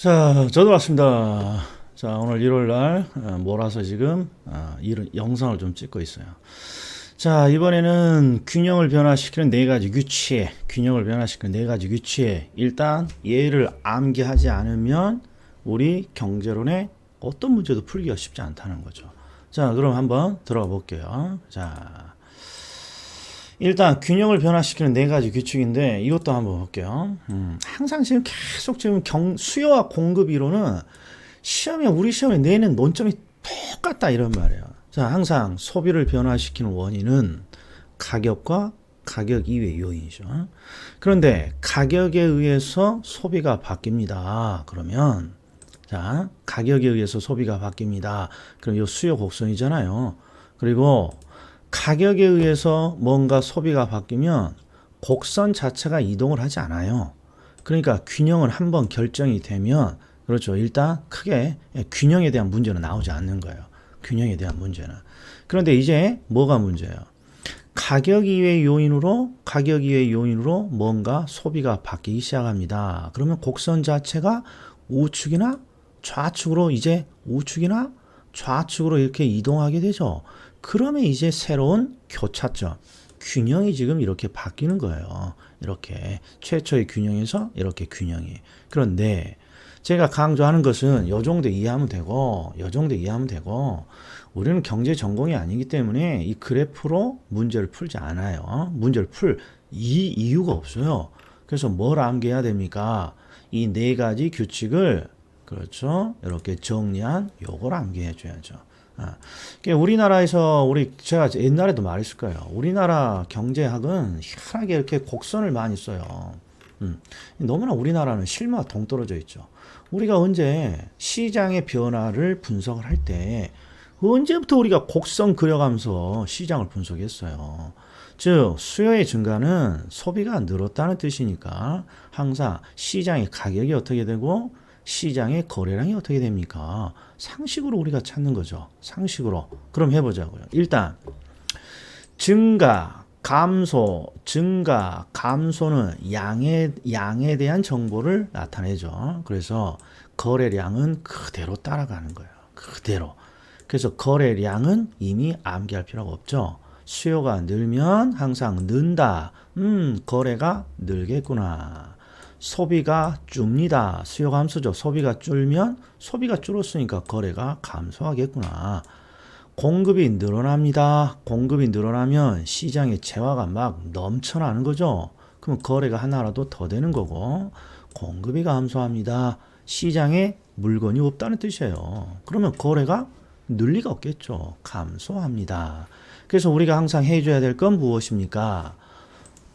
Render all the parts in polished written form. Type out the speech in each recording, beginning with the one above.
자, 저도 왔습니다. 자, 오늘 일요일 날 몰아서 지금 영상을 좀 찍고 있어요. 자, 이번에는 균형을 변화시키는 네 가지 규칙, 균형을 변화시키는 네 가지 규칙. 일단 얘를 암기하지 않으면 우리 경제론의 어떤 문제도 풀기가 쉽지 않다는 거죠. 자, 그럼 한번 들어가 볼게요. 자, 일단 균형을 변화시키는 네 가지 규칙인데 이것도 한번 볼게요. 항상 지금 계속 지금 수요와 공급 이론은 우리 시험에 내는 논점이 똑같다 이런 말이에요. 자, 항상 소비를 변화시키는 원인은 가격과 가격 이외의 요인이죠. 그런데 가격에 의해서 소비가 바뀝니다. 그러면 자, 가격에 의해서 소비가 바뀝니다. 그럼 이 수요 곡선이잖아요. 그리고 가격에 의해서 뭔가 소비가 바뀌면 곡선 자체가 이동을 하지 않아요. 그러니까 균형은 한번 결정이 되면 그렇죠. 일단 크게 균형에 대한 문제는 나오지 않는 거예요. 균형에 대한 문제는. 그런데 이제 뭐가 문제예요? 가격 이외의 요인으로 뭔가 소비가 바뀌기 시작합니다. 그러면 곡선 자체가 우측이나 좌측으로 우측이나 좌측으로 이렇게 이동하게 되죠. 그러면 이제 새로운 교차점, 균형이 지금 이렇게 바뀌는 거예요. 이렇게 최초의 균형에서 이렇게 균형이. 그런데 제가 강조하는 것은 요 정도 이해하면 되고 우리는 경제 전공이 아니기 때문에 이 그래프로 문제를 풀지 않아요. 문제를 풀 이유가 없어요. 그래서 뭘 암기해야 됩니까? 이 네 가지 규칙을 그렇죠. 이렇게 정리한 요걸 암기해 줘야죠. 우리나라에서 제가 옛날에도 말했을 거예요. 우리나라 경제학은 희한하게 이렇게 곡선을 많이 써요. 너무나 우리나라는 실마와 동떨어져 있죠. 우리가 언제 시장의 변화를 분석을 할 때 언제부터 우리가 곡선 그려가면서 시장을 분석했어요. 즉 수요의 증가는 소비가 늘었다는 뜻이니까 항상 시장의 가격이 어떻게 되고 시장의 거래량이 어떻게 됩니까? 상식으로 우리가 찾는 거죠. 상식으로. 그럼 해보자고요. 일단 증가, 감소는 양에 대한 정보를 나타내죠. 그래서 거래량은 그대로 따라가는 거예요. 그대로. 그래서 거래량은 이미 암기할 필요가 없죠. 수요가 늘면 항상 는다. 거래가 늘겠구나. 소비가 줍니다. 수요 감소죠. 소비가 줄면 소비가 줄었으니까 거래가 감소하겠구나. 공급이 늘어납니다. 공급이 늘어나면 시장에 재화가 막 넘쳐나는 거죠. 그럼 거래가 하나라도 더 되는 거고 공급이 감소합니다. 시장에 물건이 없다는 뜻이에요. 그러면 거래가 늘 리가 없겠죠. 감소합니다. 그래서 우리가 항상 해줘야 될 건 무엇입니까?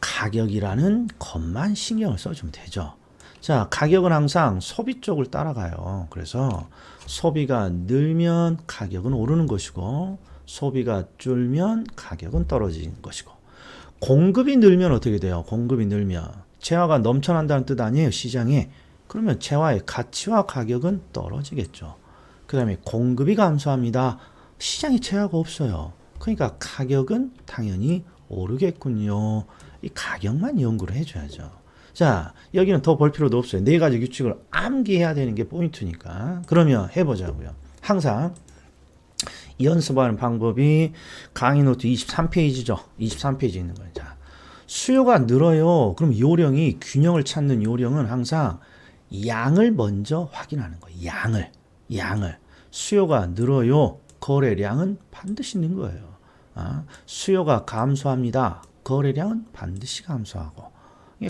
가격이라는 것만 신경을 써주면 되죠. 자, 가격은 항상 소비 쪽을 따라가요. 그래서 소비가 늘면 가격은 오르는 것이고 소비가 줄면 가격은 떨어지는 것이고 공급이 늘면 어떻게 돼요? 공급이 늘면 재화가 넘쳐난다는 뜻 아니에요, 시장에. 그러면 재화의 가치와 가격은 떨어지겠죠. 그 다음에 공급이 감소합니다. 시장에 재화가 없어요. 그러니까 가격은 당연히 오르겠군요. 이 가격만 연구를 해줘야죠. 자, 여기는 더 볼 필요도 없어요. 네 가지 규칙을 암기해야 되는 게 포인트니까. 그러면 해보자고요. 항상 연습하는 방법이 강의 노트 23페이지죠. 23페이지 있는 거예요. 자, 수요가 늘어요. 그럼 균형을 찾는 요령은 항상 양을 먼저 확인하는 거예요. 양을. 수요가 늘어요. 거래량은 반드시 는 거예요. 수요가 감소합니다. 거래량은 반드시 감소하고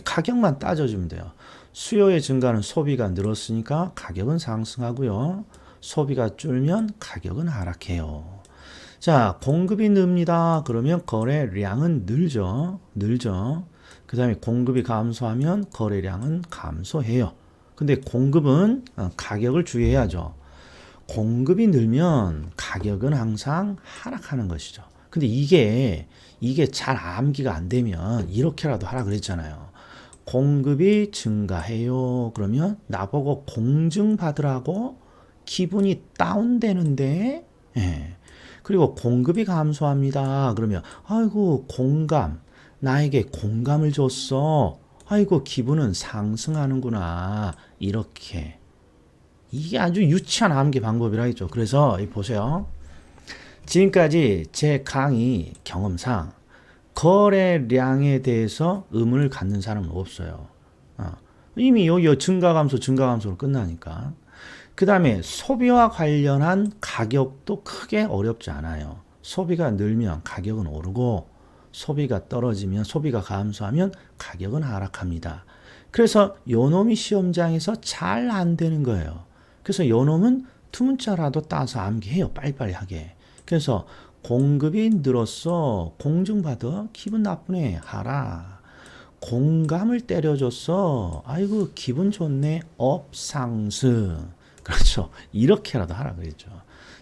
가격만 따져주면 돼요. 수요의 증가는 소비가 늘었으니까 가격은 상승하고요. 소비가 줄면 가격은 하락해요. 자, 공급이 늡니다. 그러면 거래량은 늘죠. 그 다음에 공급이 감소하면 거래량은 감소해요. 근데 공급은 가격을 주의해야죠. 공급이 늘면 가격은 항상 하락하는 것이죠. 근데 이게 잘 암기가 안 되면 이렇게라도 하라 그랬잖아요. 공급이 증가해요. 그러면 나보고 공증 받으라고 기분이 다운되는데, 그리고 공급이 감소합니다. 그러면 아이고 나에게 공감을 줬어. 아이고 기분은 상승하는구나. 이렇게 이게 아주 유치한 암기 방법이라 했죠. 그래서 보세요. 지금까지 제 강의 경험상 거래량에 대해서 의문을 갖는 사람은 없어요. 이미 여기 증가감소로 끝나니까. 그 다음에 소비와 관련한 가격도 크게 어렵지 않아요. 소비가 늘면 가격은 오르고 소비가 떨어지면 소비가 감소하면 가격은 하락합니다. 그래서 요놈이 시험장에서 잘 안 되는 거예요. 그래서 요놈은 투문자라도 따서 암기해요. 빨리빨리 하게. 그래서 공급이 늘었어. 공증받아. 기분 나쁘네. 하라. 공감을 때려줬어. 아이고 기분 좋네. 업상승. 그렇죠. 이렇게라도 하라 그랬죠.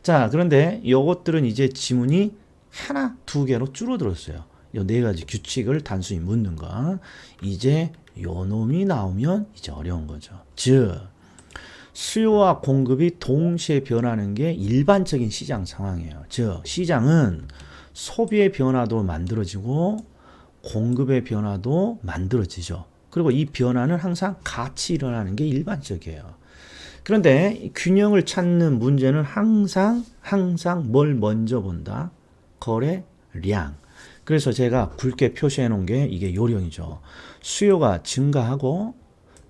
자, 그런데 요것들은 이제 지문이 하나, 두 개로 줄어들었어요. 요 네 가지 규칙을 단순히 묻는 거. 이제 요 놈이 나오면 이제 어려운 거죠. 즉, 수요와 공급이 동시에 변하는 게 일반적인 시장 상황이에요. 즉, 시장은 소비의 변화도 만들어지고 공급의 변화도 만들어지죠. 그리고 이 변화는 항상 같이 일어나는 게 일반적이에요. 그런데 균형을 찾는 문제는 항상 뭘 먼저 본다? 거래량. 그래서 제가 굵게 표시해 놓은 게 이게 요령이죠. 수요가 증가하고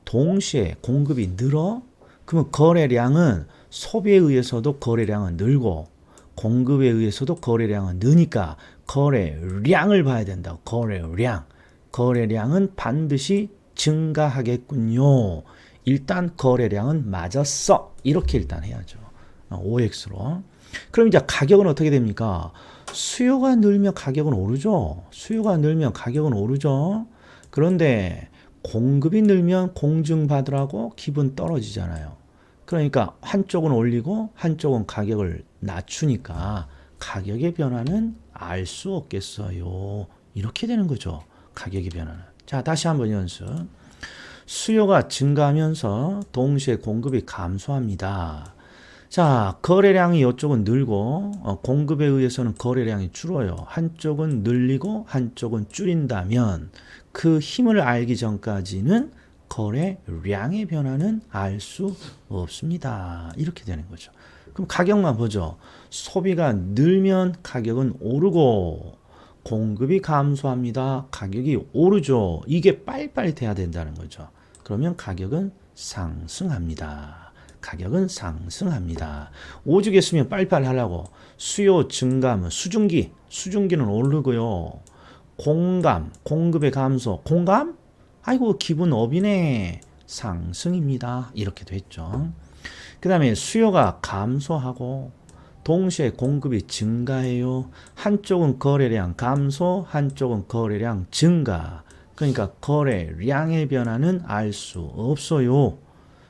동시에 공급이 늘어. 그러면 거래량은 소비에 의해서도 거래량은 늘고 공급에 의해서도 거래량은 느니까 거래량을 봐야 된다고. 거래량. 거래량은 반드시 증가하겠군요. 일단 거래량은 맞았어. 이렇게 일단 해야죠. OX로. 그럼 이제 가격은 어떻게 됩니까? 수요가 늘면 가격은 오르죠. 수요가 늘면 가격은 오르죠. 그런데 공급이 늘면 공증받으라고 기분 떨어지잖아요. 그러니까 한쪽은 올리고 한쪽은 가격을 낮추니까 가격의 변화는 알 수 없겠어요. 이렇게 되는 거죠. 가격의 변화는. 자, 다시 한번 연습. 수요가 증가하면서 동시에 공급이 감소합니다. 자, 거래량이 이쪽은 늘고 공급에 의해서는 거래량이 줄어요. 한쪽은 늘리고 한쪽은 줄인다면 그 힘을 알기 전까지는 거래량의 변화는 알 수 없습니다. 이렇게 되는 거죠. 그럼 가격만 보죠. 소비가 늘면 가격은 오르고 공급이 감소합니다. 가격이 오르죠. 이게 빨리빨리 돼야 된다는 거죠. 그러면 가격은 상승합니다. 가격은 상승합니다. 오죽 했으면 빨리빨리 하려고. 수요 증가하면 수증기는 오르고요. 공급의 감소, 공감? 아이고 기분 업이네. 상승입니다. 이렇게 됐죠. 그 다음에 수요가 감소하고 동시에 공급이 증가해요. 한쪽은 거래량 감소, 한쪽은 거래량 증가. 그러니까 거래량의 변화는 알 수 없어요.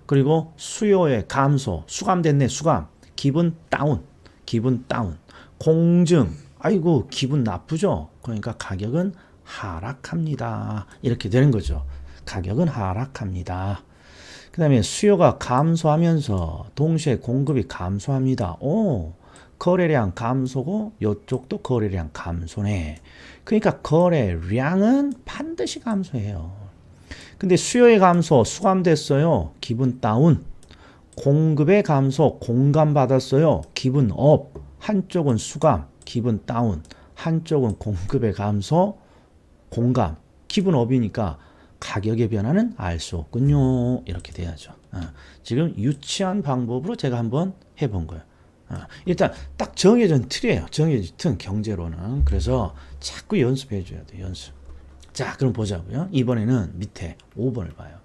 그리고 수요의 감소, 수감됐네, 수감. 기분 다운. 공증, 아이고 기분 나쁘죠. 그러니까 가격은 하락합니다. 이렇게 되는 거죠. 가격은 하락합니다. 그 다음에 수요가 감소하면서 동시에 공급이 감소합니다. 거래량 감소고 이쪽도 거래량 감소네. 그러니까 거래량은 반드시 감소해요. 근데 수요의 감소 수감됐어요. 기분 다운. 공급의 감소 공감받았어요. 기분 업. 한쪽은 수감. 기분 다운. 한쪽은 공급의 감소 공감. 기분 업이니까 가격의 변화는 알 수 없군요. 이렇게 돼야죠. 지금 유치한 방법으로 제가 한번 해본 거예요. 일단 딱 정해진 틀이에요. 정해진 틀 경제로는. 그래서 자꾸 연습해 줘야 돼요. 연습. 자, 그럼 보자고요. 이번에는 밑에 5번을 봐요.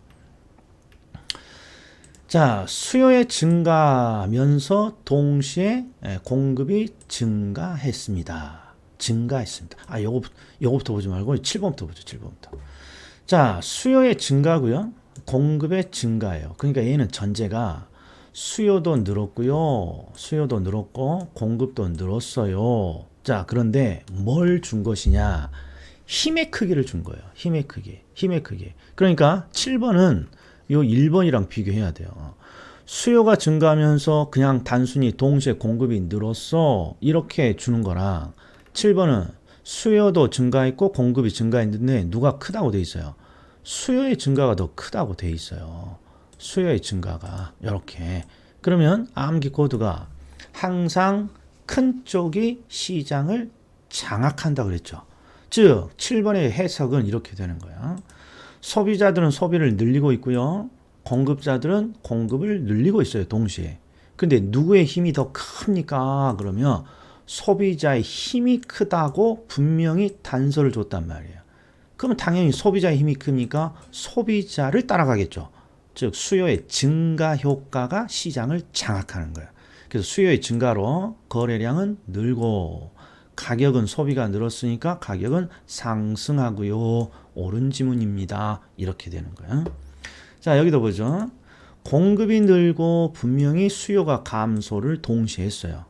자, 수요의 증가하면서 동시에 공급이 증가했습니다. 요거부터 보지 말고 7번부터 보죠. 7번부터. 자, 수요의 증가고요. 공급의 증가예요. 그러니까 얘는 전제가 수요도 늘었고요. 수요도 늘었고 공급도 늘었어요. 자, 그런데 뭘 준 것이냐? 힘의 크기를 준 거예요. 힘의 크기. 그러니까 7번은 요 1번이랑 비교해야 돼요. 수요가 증가하면서 그냥 단순히 동시에 공급이 늘었어. 이렇게 주는 거랑 7번은 수요도 증가했고 공급이 증가했는데 누가 크다고 돼 있어요? 수요의 증가가 더 크다고 돼 있어요. 수요의 증가가 이렇게. 그러면 암기 코드가 항상 큰 쪽이 시장을 장악한다 그랬죠. 즉 7번의 해석은 이렇게 되는 거야. 소비자들은 소비를 늘리고 있고요. 공급자들은 공급을 늘리고 있어요. 동시에. 근데 누구의 힘이 더 큽니까? 그러면 소비자의 힘이 크다고 분명히 단서를 줬단 말이에요. 그러면 당연히 소비자의 힘이 크니까 소비자를 따라가겠죠. 즉 수요의 증가 효과가 시장을 장악하는 거예요. 그래서 수요의 증가로 거래량은 늘고 가격은 소비가 늘었으니까 가격은 상승하고요. 옳은 지문입니다. 이렇게 되는 거예요. 자, 여기도 보죠. 공급이 늘고 분명히 수요가 감소를 동시에 했어요.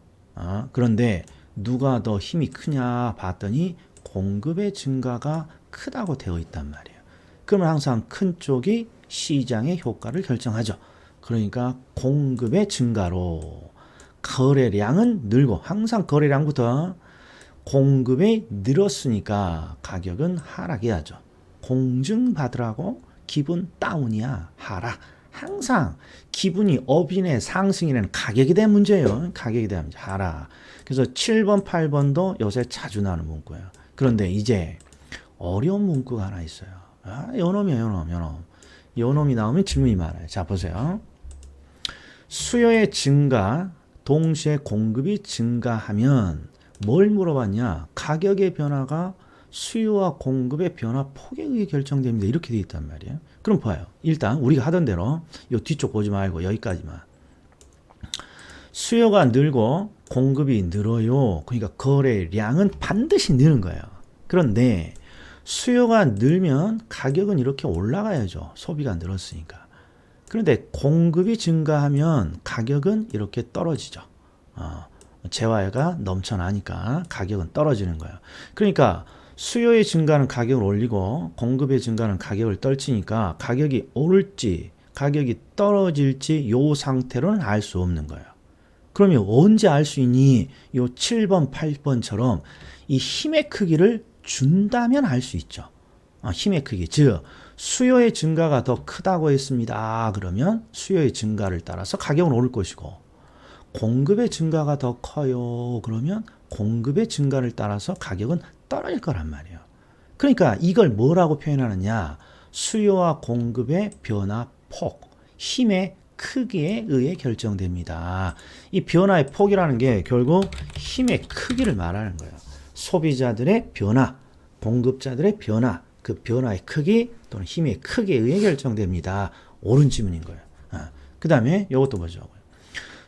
그런데 누가 더 힘이 크냐 봤더니 공급의 증가가 크다고 되어 있단 말이에요. 그러면 항상 큰 쪽이 시장의 효과를 결정하죠. 그러니까 공급의 증가로 거래량은 늘고 항상 거래량부터 공급이 늘었으니까 가격은 하락해야죠. 공증받으라고 기분 다운이야 하락. 항상 기분이 업이네 상승이네 가격에 대한 문제예요. 가격에 대한 문제 하락. 그래서 7번 8번도 요새 자주 나오는 문구예요. 그런데 이제 어려운 문구가 하나 있어요. 요놈이야 요놈. 요놈이 나오면 질문이 많아요. 자 보세요. 수요의 증가 동시에 공급이 증가하면 뭘 물어봤냐? 가격의 변화가 수요와 공급의 변화 폭에 의해 결정됩니다. 이렇게 되어 있단 말이에요. 그럼 봐요. 일단 우리가 하던 대로 이 뒤쪽 보지 말고 여기까지만. 수요가 늘고 공급이 늘어요. 그러니까 거래량은 반드시 느는 거예요. 그런데 수요가 늘면 가격은 이렇게 올라가야죠. 소비가 늘었으니까. 그런데 공급이 증가하면 가격은 이렇게 떨어지죠. 재화가 넘쳐나니까 가격은 떨어지는 거예요. 그러니까 수요의 증가는 가격을 올리고 공급의 증가는 가격을 떨치니까 가격이 오를지 가격이 떨어질지 요 상태로는 알 수 없는 거예요. 그러면 언제 알 수 있니? 요 7번, 8번처럼 이 힘의 크기를 준다면 알 수 있죠. 힘의 크기. 즉 수요의 증가가 더 크다고 했습니다. 그러면 수요의 증가를 따라서 가격은 오를 것이고 공급의 증가가 더 커요. 그러면 공급의 증가를 따라서 가격은 떨어질 거란 말이에요. 그러니까 이걸 뭐라고 표현하느냐? 수요와 공급의 변화폭, 힘의 크기에 의해 결정됩니다. 이 변화의 폭이라는 게 결국 힘의 크기를 말하는 거예요. 소비자들의 변화, 공급자들의 변화, 그 변화의 크기 또는 힘의 크기에 의해 결정됩니다. 옳은 지문인 거예요. 그 다음에 이것도 보죠.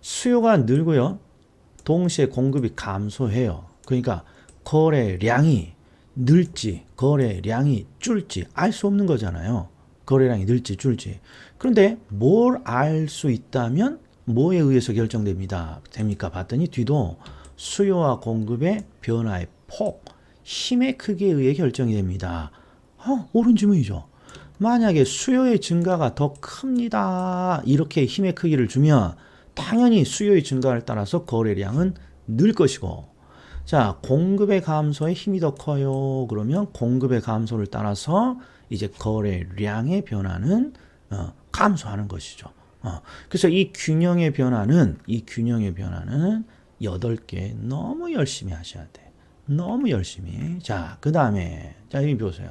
수요가 늘고요. 동시에 공급이 감소해요. 그러니까 거래량이 늘지 거래량이 줄지 알 수 없는 거잖아요. 거래량이 늘지 줄지. 그런데 뭘 알 수 있다면 뭐에 의해서 결정됩니다. 됩니까? 봤더니 뒤도 수요와 공급의 변화의 폭, 힘의 크기에 의해 결정이 됩니다. 옳은 질문이죠. 만약에 수요의 증가가 더 큽니다. 이렇게 힘의 크기를 주면 당연히 수요의 증가를 따라서 거래량은 늘 것이고, 자, 공급의 감소에 힘이 더 커요. 그러면 공급의 감소를 따라서 이제 거래량의 변화는 감소하는 것이죠. 그래서 이 균형의 변화는 8개 너무 열심히 하셔야 돼. 너무 열심히. 자, 그 다음에 자, 여기 보세요.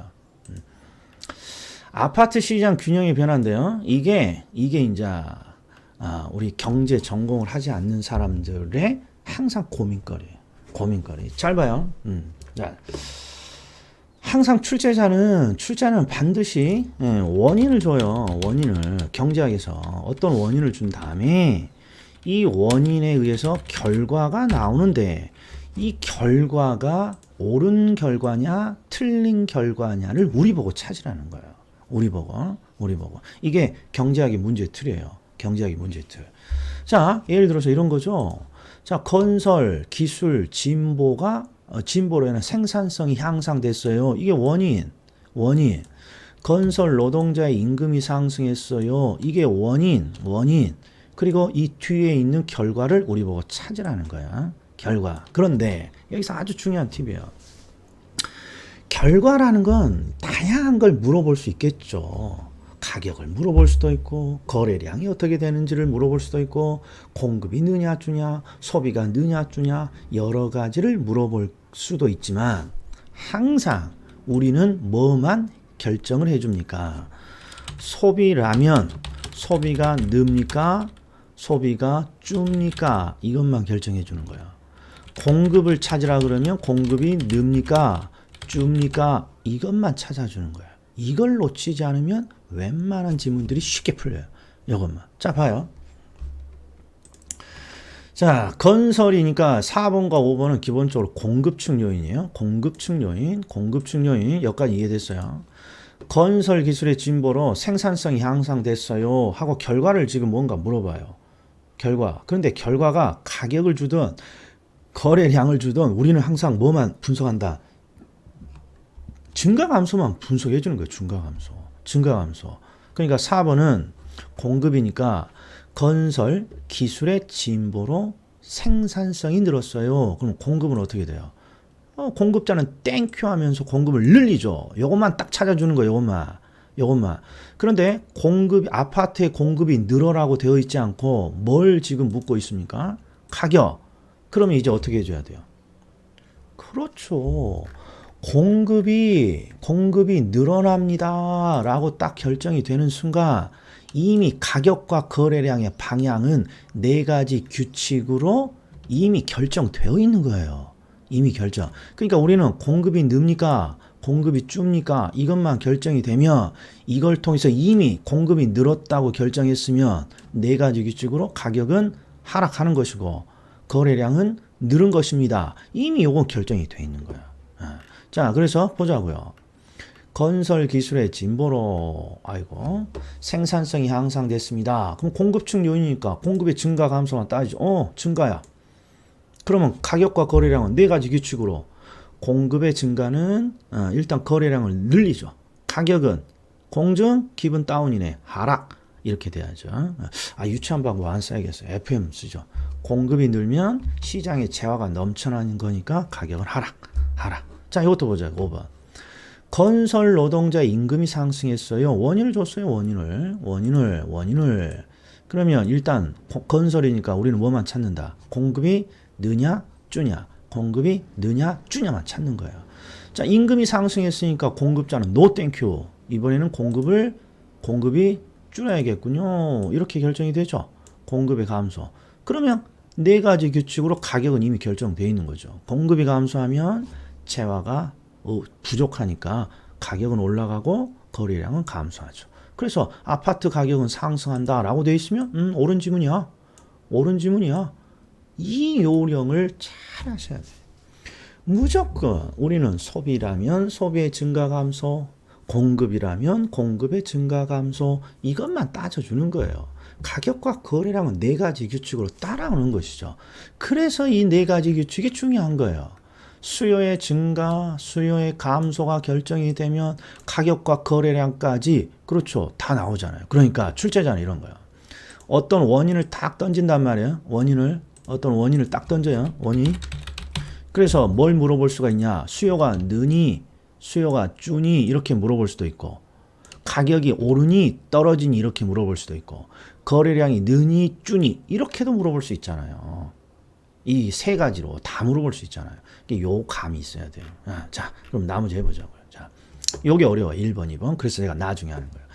아파트 시장 균형의 변화인데요. 이게 이제 우리 경제 전공을 하지 않는 사람들의 항상 고민거리. 잘 봐요. 자, 항상 출제자는 반드시 원인을 줘요. 원인을 경제학에서 어떤 원인을 준 다음에 이 원인에 의해서 결과가 나오는데 이 결과가 옳은 결과냐 틀린 결과냐를 우리 보고 찾으라는 거예요. 우리 보고 이게 경제학의 문제 틀이에요. 경제학의 문제 틀. 자, 예를 들어서 이런 거죠. 자, 건설 기술 진보로 인해 생산성이 향상됐어요. 이게 원인. 건설 노동자의 임금이 상승했어요. 이게 원인. 그리고 이 뒤에 있는 결과를 우리 보고 찾으라는 거야. 결과. 그런데 여기서 아주 중요한 팁이에요. 결과라는 건 다양한 걸 물어볼 수 있겠죠. 가격을 물어볼 수도 있고 거래량이 어떻게 되는지를 물어볼 수도 있고 공급이 느냐 주냐 소비가 느냐 주냐 여러 가지를 물어볼 수도 있지만 항상 우리는 뭐만 결정을 해줍니까? 소비라면 소비가 늡니까? 소비가 줍니까? 이것만 결정해 주는 거야. 공급을 찾으라 그러면 공급이 늡니까? 줍니까? 이것만 찾아주는 거야. 이걸 놓치지 않으면 웬만한 지문들이 쉽게 풀려요. 이것만. 자, 봐요. 자, 건설이니까 4번과 5번은 기본적으로 공급층 요인이에요. 공급층 요인, 공급층 요인. 여기까지 이해됐어요. 건설 기술의 진보로 생산성이 향상됐어요 하고 결과를 지금 뭔가 물어봐요. 결과. 그런데 결과가 가격을 주든 거래량을 주든 우리는 항상 뭐만 분석한다. 증가 감소만 분석해 주는 거예요. 증가 감소. 증가 감소. 그러니까 4번은 공급이니까 건설 기술의 진보로 생산성이 늘었어요. 그럼 공급은 어떻게 돼요? 공급자는 땡큐 하면서 공급을 늘리죠. 요것만 딱 찾아주는 거예요. 요것만. 그런데 공급이 아파트의 공급이 늘어라고 되어 있지 않고 뭘 지금 묻고 있습니까? 가격. 그러면 이제 어떻게 해줘야 돼요? 그렇죠. 공급이 늘어납니다 라고 딱 결정이 되는 순간 이미 가격과 거래량의 방향은 4가지 규칙으로 이미 결정되어 있는 거예요. 이미 결정. 그러니까 우리는 공급이 늡니까? 공급이 줍니까? 이것만 결정이 되면 이걸 통해서 이미 공급이 늘었다고 결정했으면 4가지 규칙으로 가격은 하락하는 것이고 거래량은 늘은 것입니다. 이미 요건 결정이 돼 있는 거야. 자, 그래서 보자고요. 건설 기술의 진보로 생산성이 향상됐습니다. 그럼 공급층 요인이니까 공급의 증가 감소만 따지죠. 증가야. 그러면 가격과 거래량은 4가지 규칙으로 공급의 증가는 일단 거래량을 늘리죠. 가격은 공정, 기분 다운이네. 하락. 이렇게 돼야죠. 유치한 방법 안 써야겠어요. FM 쓰죠. 공급이 늘면 시장에 재화가 넘쳐나는 거니까 가격은 하락. 자, 이것도 보자. 5번. 건설 노동자 임금이 상승했어요. 원인을 줬어요. 원인을. 그러면 일단 건설이니까 우리는 뭐만 찾는다. 공급이 느냐 주냐. 공급이 느냐 주냐만 찾는 거예요. 자, 임금이 상승했으니까 공급자는 노 땡큐. 이번에는 공급이 줄여야겠군요. 이렇게 결정이 되죠. 공급의 감소. 그러면 4가지 규칙으로 가격은 이미 결정되어 있는 거죠. 공급이 감소하면 재화가 부족하니까 가격은 올라가고 거래량은 감소하죠. 그래서 아파트 가격은 상승한다라고 되어 있으면 옳은 지문이야. 이 요령을 잘 하셔야 돼요. 무조건 우리는 소비라면 소비의 증가 감소, 공급이라면 공급의 증가 감소 이것만 따져주는 거예요. 가격과 거래량은 4가지 규칙으로 따라오는 것이죠. 그래서 이 4가지 규칙이 중요한 거예요. 수요의 증가, 수요의 감소가 결정이 되면 가격과 거래량까지 그렇죠. 다 나오잖아요. 그러니까 출제자는 이런 거예요. 어떤 원인을 딱 던진단 말이에요. 어떤 원인을 딱 던져요. 원인. 그래서 뭘 물어볼 수가 있냐. 수요가 느니, 수요가 주니 이렇게 물어볼 수도 있고 가격이 오르니 떨어지니 이렇게 물어볼 수도 있고 거래량이 느니 주니 이렇게도 물어볼 수 있잖아요. 이 3가지로 다 물어볼 수 있잖아요. 요 감이 있어야 돼요. 자, 그럼 나머지 해보자고요. 자, 요게 어려워. 1번, 2번. 그래서 제가 나중에 하는 거예요.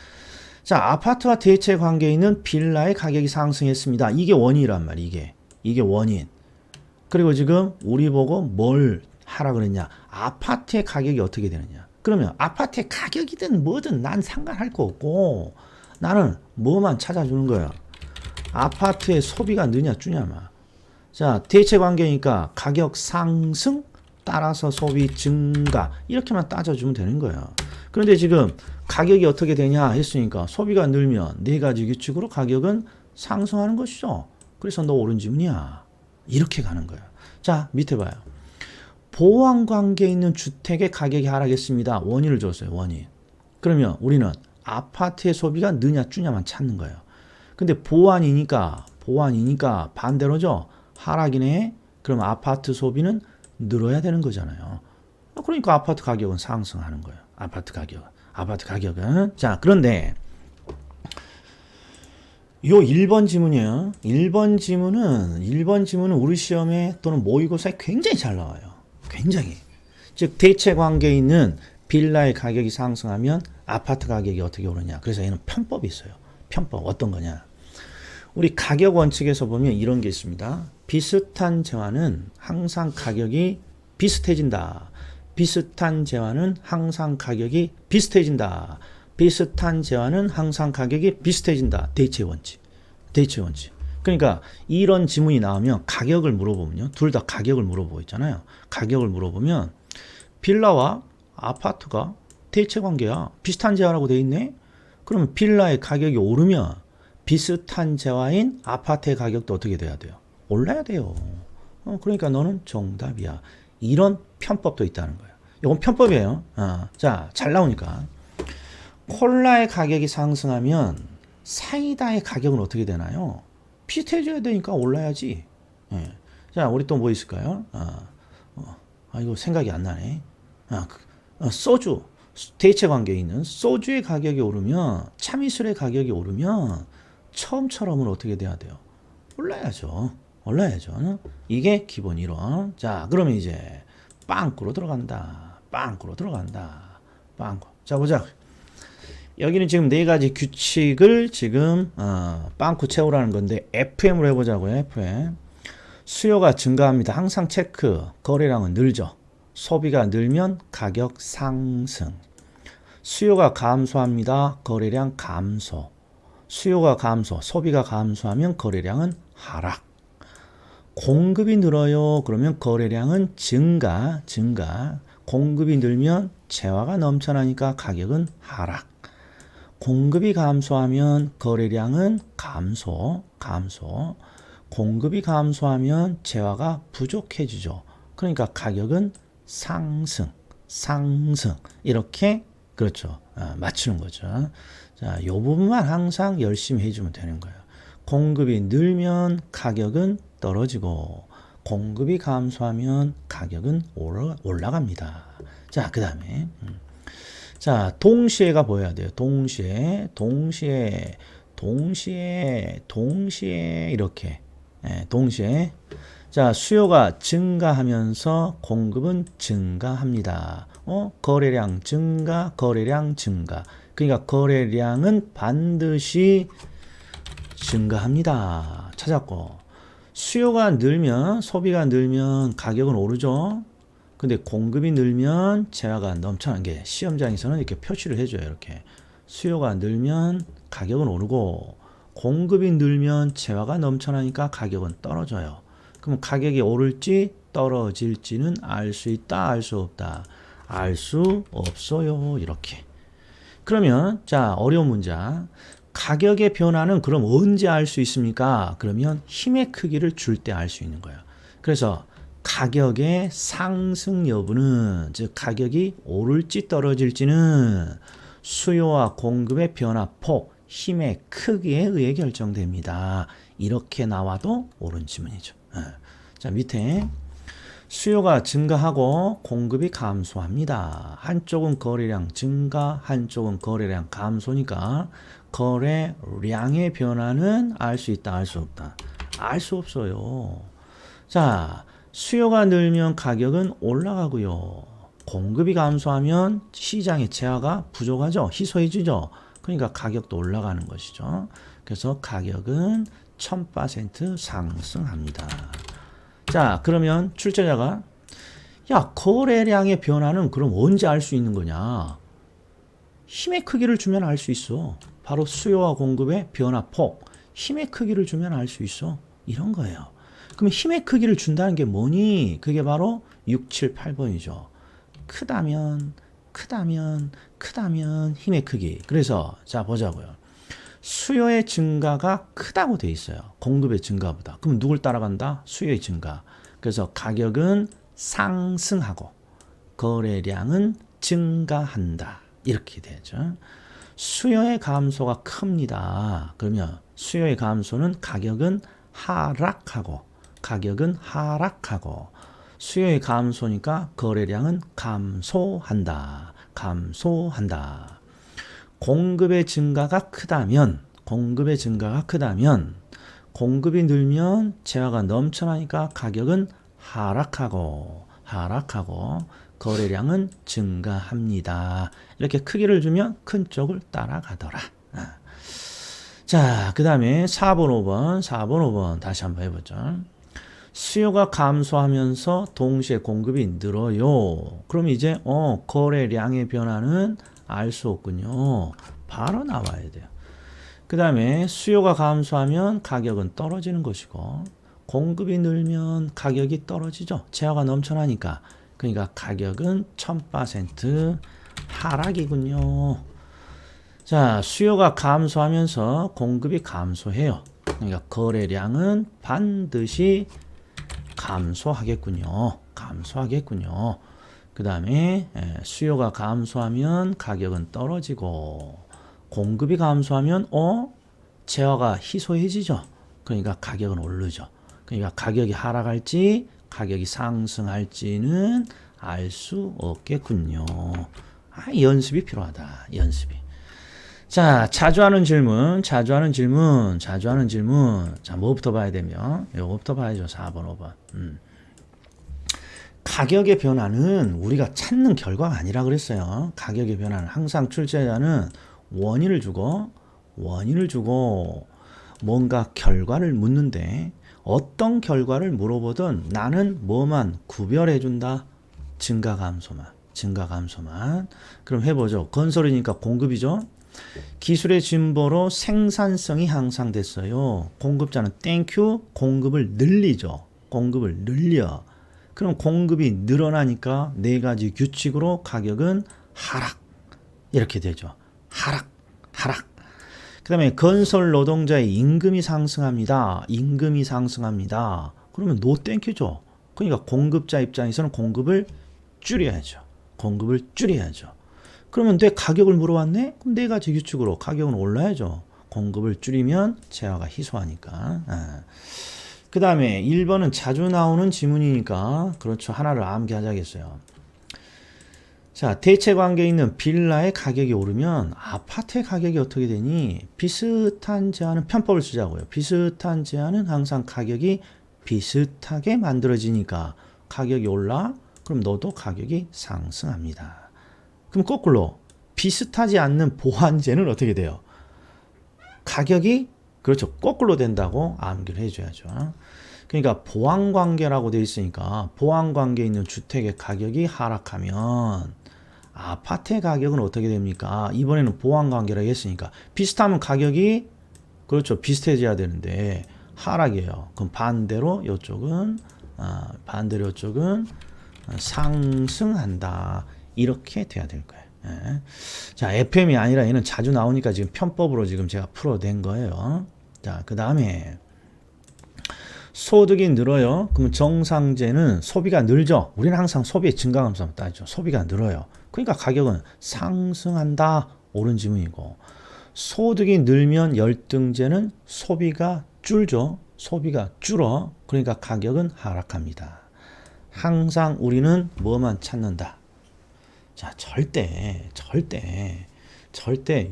자, 아파트와 대체 관계에 있는 빌라의 가격이 상승했습니다. 이게 원인이란 말이에요. 이게 원인. 그리고 지금 우리 보고 뭘 하라 그랬냐. 아파트의 가격이 어떻게 되느냐. 그러면 아파트의 가격이든 뭐든 난 상관할 거 없고 나는 뭐만 찾아주는 거야. 아파트의 소비가 느냐 주냐만. 자, 대체 관계니까 가격 상승 따라서 소비 증가 이렇게만 따져주면 되는 거예요. 그런데 지금 가격이 어떻게 되냐 했으니까 소비가 늘면 4가지 규칙으로 가격은 상승하는 것이죠. 그래서 너 옳은 지문이야. 이렇게 가는 거예요. 자, 밑에 봐요. 보완 관계에 있는 주택의 가격이 하락했습니다. 원인을 줬어요. 원인. 그러면 우리는 아파트의 소비가 느냐 주냐만 찾는 거예요. 근데 보완이니까 반대로죠. 하락이네. 그럼 아파트 소비는 늘어야 되는 거잖아요. 그러니까 아파트 가격은 상승하는 거예요. 아파트 가격은. 자, 그런데 요 1번 지문이에요. 1번 지문은 우리 시험에 또는 모의고사에 굉장히 잘 나와요. 굉장히. 즉 대체 관계에 있는 빌라의 가격이 상승하면 아파트 가격이 어떻게 오르냐. 그래서 얘는 편법이 있어요. 편법 어떤 거냐. 우리 가격 원칙에서 보면 이런 게 있습니다. 비슷한 재화는 항상 가격이 비슷해진다. 비슷한 재화는 항상 가격이 비슷해진다. 비슷한 재화는 항상 가격이 비슷해진다. 대체 원칙. 대체 원칙. 그러니까 이런 지문이 나오면 가격을 물어보면요. 둘 다 가격을 물어보고 있잖아요. 가격을 물어보면 빌라와 아파트가 대체 관계야. 비슷한 재화라고 돼 있네. 그러면 빌라의 가격이 오르면 비슷한 재화인 아파트의 가격도 어떻게 돼야 돼요? 올라야 돼요. 그러니까 너는 정답이야. 이런 편법도 있다는 거예요. 이건 편법이에요. 자, 잘 나오니까. 콜라의 가격이 상승하면 사이다의 가격은 어떻게 되나요? 비슷해져야 되니까 올라야지. 예. 자, 우리 또 뭐 있을까요? 이거 생각이 안 나네. 소주. 대체 관계에 있는 소주의 가격이 오르면, 참이슬의 가격이 오르면, 처음처럼은 어떻게 돼야 돼요? 올라야죠. 올라야죠. 이게 기본 이론. 자, 그러면 이제 빵꾸로 들어간다. 빵꾸로 들어간다. 빵꾸. 자, 보자. 여기는 지금 네 가지 규칙을 지금 빵꾸 채우라는 건데 FM으로 해보자고요. FM. 수요가 증가합니다. 항상 체크. 거래량은 늘죠. 소비가 늘면 가격 상승. 수요가 감소합니다. 거래량 감소. 수요가 감소, 소비가 감소하면 거래량은 하락. 공급이 늘어요. 그러면 거래량은 증가. 공급이 늘면 재화가 넘쳐나니까 가격은 하락. 공급이 감소하면 거래량은 감소. 공급이 감소하면 재화가 부족해지죠. 그러니까 가격은 상승. 이렇게 그렇죠. 맞추는 거죠. 자, 이 부분만 항상 열심히 해주면 되는 거예요. 공급이 늘면 가격은 떨어지고 공급이 감소하면 가격은 올라갑니다. 자, 그 다음에 자, 동시에가 보여야 돼요. 동시에 이렇게 동시에 자, 수요가 증가하면서 공급은 증가합니다. 거래량 증가. 그러니까 거래량은 반드시 증가합니다. 찾았고 수요가 늘면 소비가 늘면 가격은 오르죠. 근데 공급이 늘면 재화가 넘쳐나는 게 시험장에서는 이렇게 표시를 해줘요. 이렇게 수요가 늘면 가격은 오르고 공급이 늘면 재화가 넘쳐나니까 가격은 떨어져요. 그럼 가격이 오를지 떨어질지는 알 수 있다, 알 수 없다. 알 수 없어요. 이렇게. 그러면 자, 어려운 문자. 가격의 변화는 그럼 언제 알 수 있습니까? 그러면 힘의 크기를 줄 때 알 수 있는 거예요. 그래서 가격의 상승 여부는, 즉 가격이 오를지 떨어질지는 수요와 공급의 변화폭, 힘의 크기에 의해 결정됩니다. 이렇게 나와도 옳은 지문이죠. 자, 밑에 수요가 증가하고 공급이 감소합니다. 한쪽은 거래량 증가, 한쪽은 거래량 감소니까 거래량의 변화는 알 수 있다, 알 수 없다. 알 수 없어요. 자, 수요가 늘면 가격은 올라가고요. 공급이 감소하면 시장의 재화가 부족하죠. 희소해지죠. 그러니까 가격도 올라가는 것이죠. 그래서 가격은 1000% 상승합니다. 자, 그러면 출제자가 야, 거래량의 변화는 그럼 언제 알 수 있는 거냐? 힘의 크기를 주면 알 수 있어. 바로 수요와 공급의 변화폭, 힘의 크기를 주면 알 수 있어. 이런 거예요. 그럼 힘의 크기를 준다는 게 뭐니? 그게 바로 6, 7, 8번이죠. 크다면 힘의 크기. 그래서 자, 보자고요. 수요의 증가가 크다고 돼 있어요. 공급의 증가보다. 그럼 누굴 따라간다? 수요의 증가. 그래서 가격은 상승하고 거래량은 증가한다. 이렇게 되죠. 수요의 감소가 큽니다. 그러면 수요의 감소는 가격은 하락하고 수요의 감소니까 거래량은 감소한다. 공급의 증가가 크다면 공급의 증가가 크다면 공급이 늘면 재화가 넘쳐나니까 가격은 하락하고 거래량은 증가합니다. 이렇게 크기를 주면 큰 쪽을 따라가더라. 자, 그 다음에 4번, 5번 다시 한번 해보죠. 수요가 감소하면서 동시에 공급이 늘어요. 그럼 이제 거래량의 변화는 알 수 없군요. 바로 나와야 돼요. 그 다음에 수요가 감소하면 가격은 떨어지는 것이고 공급이 늘면 가격이 떨어지죠. 재화가 넘쳐나니까. 그러니까 가격은 1000% 하락이군요. 자, 수요가 감소하면서 공급이 감소해요. 그러니까 거래량은 반드시 감소하겠군요. 그 다음에 수요가 감소하면 가격은 떨어지고 공급이 감소하면 재화가 희소해지죠. 그러니까 가격은 오르죠. 그러니까 가격이 하락할지 가격이 상승할지는 알 수 없겠군요. 연습이 필요하다. 연습이. 자, 자주 하는 질문. 자, 뭐부터 봐야 되며? 요거부터 봐야죠. 4번, 5번. 가격의 변화는 우리가 찾는 결과가 아니라 그랬어요. 가격의 변화는 항상 출제자는 원인을 주고 뭔가 결과를 묻는데 어떤 결과를 물어보든 나는 뭐만 구별해준다. 증가 감소만. 그럼 해보죠. 건설이니까 공급이죠. 기술의 진보로 생산성이 향상됐어요. 공급자는 땡큐 공급을 늘리죠. 그럼 공급이 늘어나니까 네 가지 규칙으로 가격은 하락. 이렇게 되죠. 하락. 그 다음에 건설 노동자의 임금이 상승합니다. 그러면 노 땡큐죠. 그러니까 공급자 입장에서는 공급을 줄여야죠. 그러면 내 가격을 물어봤네? 그럼 네 가지 규칙으로 가격은 올라야죠. 공급을 줄이면 재화가 희소하니까. 그 다음에 1번은 자주 나오는 지문이니까 그렇죠. 하나를 암기하자겠어요. 자, 대체 관계에 있는 빌라의 가격이 오르면 아파트의 가격이 어떻게 되니? 비슷한 제한은 편법을 쓰자고요. 비슷한 제한은 항상 가격이 비슷하게 만들어지니까 가격이 올라? 그럼 너도 가격이 상승합니다. 그럼 거꾸로 비슷하지 않는 보완제는 어떻게 돼요? 가격이 그렇죠. 거꾸로 된다고 암기를 해줘야죠. 그러니까 보완관계라고 되어 있으니까 보완관계에 있는 주택의 가격이 하락하면 아파트의 가격은 어떻게 됩니까? 이번에는 보완관계라고 했으니까 비슷하면 가격이 그렇죠. 비슷해져야 되는데 하락이에요. 그럼 반대로 이쪽은 상승한다. 이렇게 돼야 될 거예요. 자, FM이 아니라 얘는 자주 나오니까 지금 편법으로 지금 제가 풀어낸 거예요. 자, 그 다음에 소득이 늘어요. 그럼 정상제는 소비가 늘죠. 우리는 항상 소비의 증가 감소만 따지죠. 소비가 늘어요. 그러니까 가격은 상승한다. 옳은 지문이고 소득이 늘면 열등제는 소비가 줄죠. 소비가 줄어. 그러니까 가격은 하락합니다. 항상 우리는 뭐만 찾는다. 자, 절대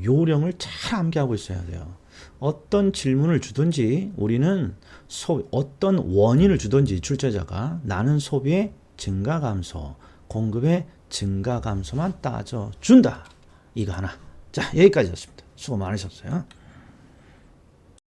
요령을 잘 암기하고 있어야 돼요. 어떤 질문을 주든지 우리는 어떤 원인을 주든지 출제자가 나는 소비의 증가 감소, 공급의 증가 감소만 따져준다. 이거 하나. 자, 여기까지였습니다. 수고 많으셨어요.